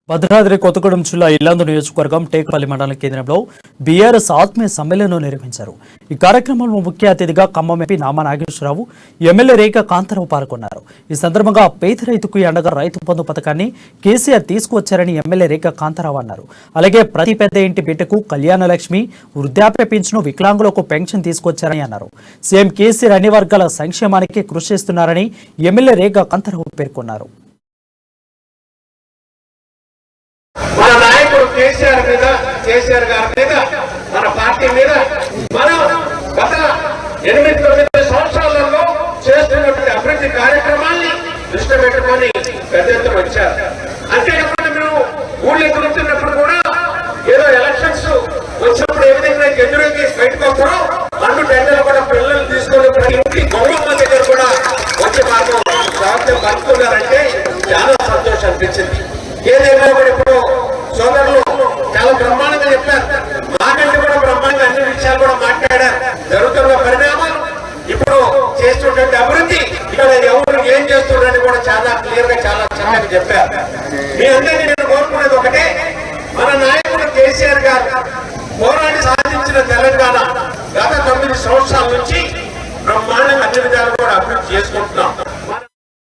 భద్రాద్రి కొత్తగూడెం జిల్లా ఇల్లందు నియోజకవర్గం టేకుపల్లి మండల కేంద్రంలో బీఆర్ఎస్ ఆత్మీయ సమ్మేళనం నిర్వహించారు. ఈ కార్యక్రమంలో ముఖ్య అతిథిగా ఖమ్మం ఎంపీ నామా నాగేశ్వరరావు, ఎమ్మెల్యే రేఖ కాంతారావు పాల్గొన్నారు. ఈ సందర్భంగా పేద రైతుకు అండగా రైతు బంధు పథకాన్ని కేసీఆర్ తీసుకువచ్చారని ఎమ్మెల్యే రేఖ కాంతారావు అన్నారు. అలాగే ప్రతి పెద్ద ఇంటి బిడ్డకు కళ్యాణ లక్ష్మి, వృద్ధాప్య పింఛను, వికలాంగులకు పెన్షన్ తీసుకొచ్చారని అన్నారు. సీఎం కేసీఆర్ అన్ని వర్గాల సంక్షేమానికి కృషి చేస్తున్నారని ఎమ్మెల్యే రేఖ కాంతారావు పేర్కొన్నారు. మన నాయకుడు కేసీఆర్ గారి మీద మన పార్టీ మీద మనం గత 8-9 సంవత్సరాలలో చేస్తున్నటువంటి అభివృద్ధి కార్యక్రమాన్ని దృష్టి పెట్టుకొని పెద్ద ఎత్తున వచ్చారు. అంతేకాకుండా మేము ఊళ్ళో తిరుగుతున్నప్పుడు కూడా ఏదో ఎలక్షన్స్ వచ్చినప్పుడు ఏ విధంగా ఎదురుకి బయటకు వస్తారో అన్ను టెండర్లు కూడా పిల్లలు తీసుకొని ప్రతి ఇంటి గౌరవ దగ్గర కూడా వచ్చి మాకు స్వాగతం పలుకుతున్నారంటే చాలా సంతోషం అనిపించింది. ఏదైనా కూడా ఇప్పుడు సోదరులు చాలా బ్రహ్మాండంగా చెప్పారు. మాకంటే కూడా బ్రహ్మాండంగా అన్ని విషయాలు కూడా మాట్లాడారు. జరుగుతున్న పరిణామాలు, ఇప్పుడు చేస్తున్నటువంటి అభివృద్ధి, ఇక్కడ ఎవరు ఏం చేస్తున్నారని కూడా చాలా క్లియర్ గా చాలా చక్కగా చెప్పారు. మీ అందరినీ నేను కోరుకునేది ఒకటే, మన నాయకుడు కేసీఆర్ గారు పోరాడి సాధించిన తెలంగాణ గత 9 సంవత్సరాల నుంచి బ్రహ్మాండంగా అన్ని విధాలు కూడా అభివృద్ధి చేసుకుంటున్నాం.